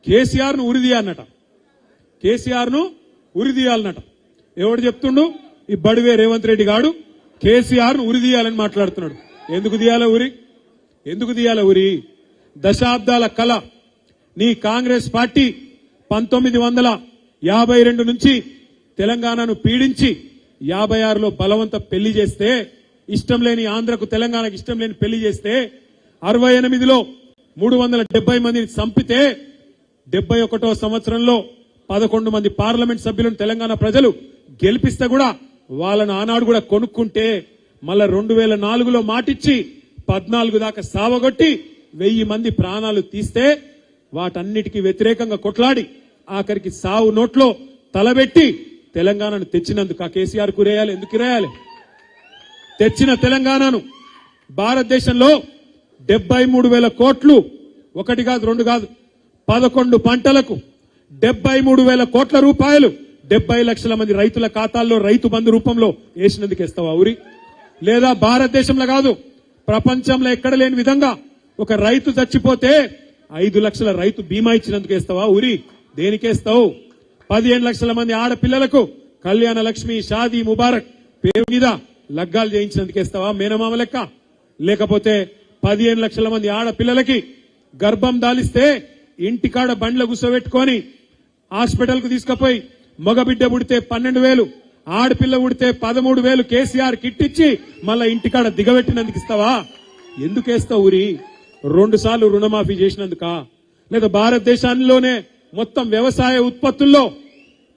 కేసీఆర్ ను ఉరిదీయాలన్నట. కేసీఆర్ ను ఉరిదీయాలన్నట. ఎవడు చెప్తుండు? ఈ బడివే రేవంత్ రెడ్డి గాడు కేసీఆర్ ను ఉరిదీయాలని మాట్లాడుతున్నాడు. ఎందుకు తీయాల ఉరి? ఎందుకు తీయాల ఉరి? దశాబ్దాల కళ నీ కాంగ్రెస్ పార్టీ 1952 నుంచి తెలంగాణను పీడించి 56లో బలవంత పెళ్లి చేస్తే, ఇష్టం లేని ఆంధ్రకు తెలంగాణకు ఇష్టం లేని పెళ్లి చేస్తే, 68లో 370 మందిని చంపితే, 71వ సంవత్సరంలో 11 మంది పార్లమెంట్ సభ్యులను తెలంగాణ ప్రజలు గెలిపిస్తే కూడా వాళ్ళను ఆనాడు కూడా కొనుక్కుంటే, మళ్ళా 2004లో మాటిచ్చి 14 దాకా సావగొట్టి 1000 మంది ప్రాణాలు తీస్తే, వాటన్నిటికీ వ్యతిరేకంగా కొట్లాడి ఆఖరికి సావు నోట్లో తలబెట్టి తెలంగాణను తెచ్చినందుకు ఆ కేసీఆర్ కురేయాలి. ఎందుకు ఇరేయాలి? తెచ్చిన తెలంగాణను భారతదేశంలో 73,000 కోట్లు, ఒకటి కాదు రెండు కాదు, 11 పంటలకు 73,000 కోట్ల రూపాయలు 70 లక్షల మంది రైతుల ఖాతాల్లో రైతు బంధు రూపంలో వేసినందుకు ఇస్తావా ఉరి? లేదా భారతదేశంలో కాదు, ప్రపంచంలో ఎక్కడ లేని విధంగా ఒక రైతు చచ్చిపోతే 5 లక్షల రైతు బీమా ఇచ్చినందుకు ఇస్తావా ఉరి? దేనికేస్తావు? 15 లక్షల మంది ఆడపిల్లలకు కళ్యాణ లక్ష్మి, షాదీ ముబారక్ పేరు మీద లగ్గాలు చేయించినందుకు ఇస్తావా మేనమామ లెక్క? లేకపోతే 15 లక్షల మంది ఆడపిల్లలకి గర్భం దాలిస్తే ఇంటికాడ బండ్ల గుసబెట్టుకొని హాస్పిటల్ కు తీసుకుపోయి మగబిడ్డ పుడితే 12,000, ఆడపిల్ల పుడితే 13,000 కేసీఆర్ కిట్ ఇచ్చి మళ్ళా ఇంటికాడ దిగబెట్టినందుకు ఇస్తావా? ఎందుకేస్తావు ఉరి? 2 సార్లు రుణమాఫీ చేసినందుకా? లేదా భారతదేశంలోనే మొత్తం వ్యవసాయ ఉత్పత్తుల్లో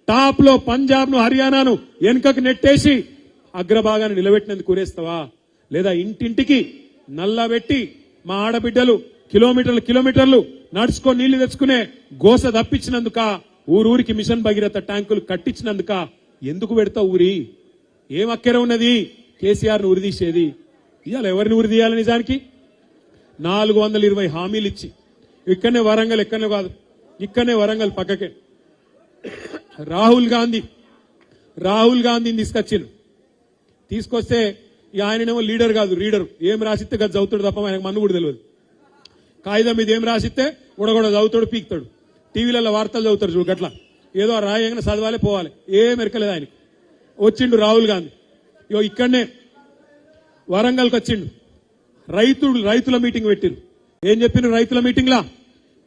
టాప్ లో పంజాబ్ ను, హర్యానాను వెనుకకు నెట్టేసి అగ్రభాగాన్ని నిలబెట్టినందుకు ఊరేస్తావా? లేదా ఇంటింటికి నల్లబెట్టి మా ఆడబిడ్డలు కిలోమీటర్లు నడుచుకొని నీళ్లు తెచ్చుకునే గోస తప్పించినందుక, ఊరూరికి మిషన్ భగీరథ ట్యాంకులు కట్టించినందుక ఎందుకు పెడతావు ఊరి? ఏం అక్కర ఉన్నది కేసీఆర్ ను ఉరిదీసేది? ఇవాళ ఎవరిని ఉరిదీయాలి? నిజానికి 420 హామీలు ఇచ్చి ఇక్కడనే వరంగల్, ఎక్కడనే కాదు ఇక్కడనే వరంగల్ పక్కకే రాహుల్ గాంధీని తీసుకొస్తే ఆయననేమో లీడర్ కాదు రీడర్. ఏం రాసిస్తే గది చదువుతాడు తప్ప ఆయనకు మన్ను కూడా తెలియదు. కాగితం మీద ఏం రాసిస్తే కూడా చదువుతాడు, పీకుతాడు. టీవీలలో వార్తలు చదువుతారు చూడు గట్లా, ఏదో రాయంగానే చదవాలి పోవాలి, ఏం ఎరకలేదు ఆయనకి. వచ్చిండు రాహుల్ గాంధీ, ఇక్కడనే వరంగల్కి వచ్చిండు. రైతుల మీటింగ్ పెట్టిరు. ఏం చెప్పిన రైతుల మీటింగ్ లా?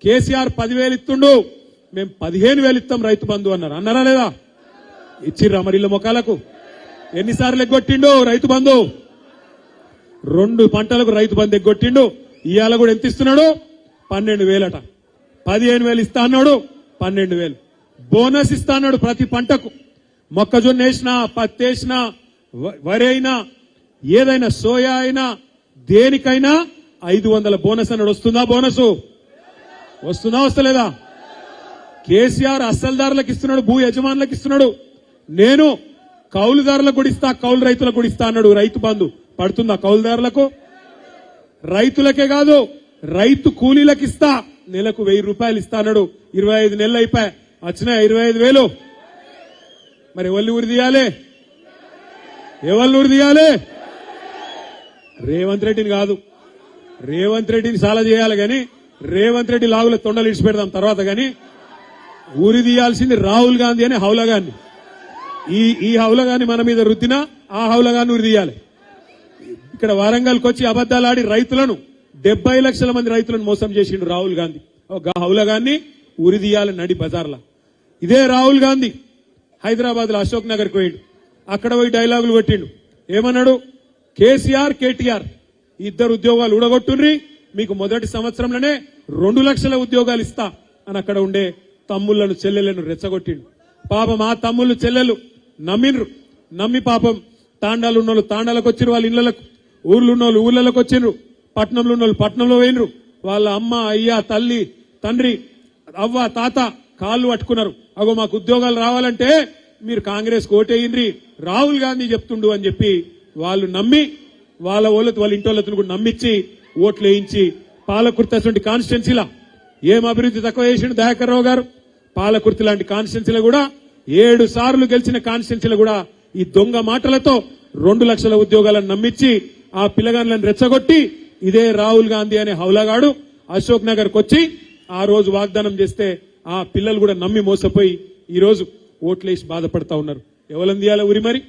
కేసీఆర్ 10,000 ఇస్తుండు, మేము 15,000 ఇస్తాం రైతు బంధు అన్నారు. అన్నారా లేదా? ఇచ్చిర్రా మరి ఇళ్ళ మొక్కలకు? ఎన్నిసార్లు ఎగ్గొట్టిండు రైతు బంధు? 2 పంటలకు రైతు బంధు ఎగ్గొట్టిండు. ఇవాళ కూడా ఎంత ఇస్తున్నాడు? 12,000 అట. 15,000 ఇస్తా అన్నాడు, 12,000 బోనస్ ఇస్తా అన్నాడు ప్రతి పంటకు. మొక్కజొన్న వేసినా, పత్తి వేసినా, వరి అయినా, ఏదైనా సోయా అయినా, దేనికైనా 500 బోనస్ అన్నాడు. వస్తుందా బోనసు? వస్తుందా వస్తలేదా? కేసీఆర్ అస్సలుదారులకు ఇస్తున్నాడు, భూ యజమానులకు ఇస్తున్నాడు. నేను కౌలుదారులకు కూడా ఇస్తా, కౌలు రైతులకు కూడా ఇస్తా అన్నాడు. రైతు బంధు పడుతుందా కౌలుదారులకు? రైతులకే కాదు, రైతు కూలీలకు ఇస్తా, నెలకు 1,000 రూపాయలు ఇస్తా అన్నాడు. 25 నెలలు అయిపోయా, వచ్చిన 25,000. మరి ఎవరిని ఊరి తీయాలి? రేవంత్ రెడ్డిని కాదు. రేవంత్ రెడ్డిని చాలా చేయాలి గాని, రేవంత్ రెడ్డి లాగుల తొండలు ఇడిచి పెడదాం తర్వాత గాని, ఊరి తీయాల్సింది రాహుల్ గాంధీ అనే హౌలగాన్ని. ఈ హౌలగాన్ని మన మీద రుద్దినా ఆ హౌలగాన్ని ఊరి తీయాలి. ఇక్కడ వరంగల్కి వచ్చి అబద్దాలాడి రైతులను 70 లక్షల మంది రైతులను మోసం చేసిండు రాహుల్ గాంధీ. ఒక హౌలగాన్ని ఊరి తీయాలి నడి బజార్లా. ఇదే రాహుల్ గాంధీ హైదరాబాద్ లో అశోక్ నగర్కి పోయిండు. అక్కడ పోయి డైలాగులు కొట్టిండు. ఏమన్నాడు? కేసీఆర్, కేటీఆర్ ఇద్దరు ఉద్యోగాలు ఊడగొట్టుండ్రి, మీకు మొదటి సంవత్సరంలోనే 2 లక్షల ఉద్యోగాలు ఇస్తా అని అక్కడ ఉండే తమ్ముళ్లను, చెల్లెళ్లను రెచ్చగొట్టిండు. పాపం ఆ తమ్ముళ్ళు, చెల్లెలు నమ్మి పాపం తాండాలు ఉన్నోళ్ళు తాండాలకు వచ్చిరు, వాళ్ళ ఇళ్లకు, ఊర్లు ఉన్నోళ్ళు ఊర్లలోకి వచ్చిండ్రు, పట్నంలో ఉన్నోళ్ళు పట్నంలో పోయినరు. వాళ్ళ అమ్మ, అయ్య, తల్లి, తండ్రి, అవ్వ, తాత కాళ్ళు పట్టుకున్నారు. అగో మాకు ఉద్యోగాలు రావాలంటే మీరు కాంగ్రెస్ ఓటేయండి, రాహుల్ గాంధీ చెప్తుండు అని చెప్పి వాళ్ళు నమ్మి వాళ్ళ ఇంటోళ్ళతో కూడా నమ్మించి ఓట్లు వేయించి పాలకుర్తి కాన్స్టిట్యున్సీలా ఏం అభివృద్ధి తక్కువ చేసిండు దయాకర్ రావు గారు? పాలకుర్తి లాంటి కాన్స్టిట్యున్సీలో కూడా 7 సార్లు గెలిచిన కాన్స్టిట్యున్సీలో కూడా ఈ దొంగ మాటలతో 2 లక్షల ఉద్యోగాలను నమ్మించి ఆ పిల్లగాళ్ళని రెచ్చగొట్టి ఇదే రాహుల్ గాంధీ అనే హౌలగాడు అశోక్ నగర్కి వచ్చి ఆ రోజు వాగ్దానం చేస్తే ఆ పిల్లలు కూడా నమ్మి మోసపోయి ఈ రోజు ఓట్లేసి బాధపడతా ఉన్నారు. ఎవరందియాల ఉరి మరి?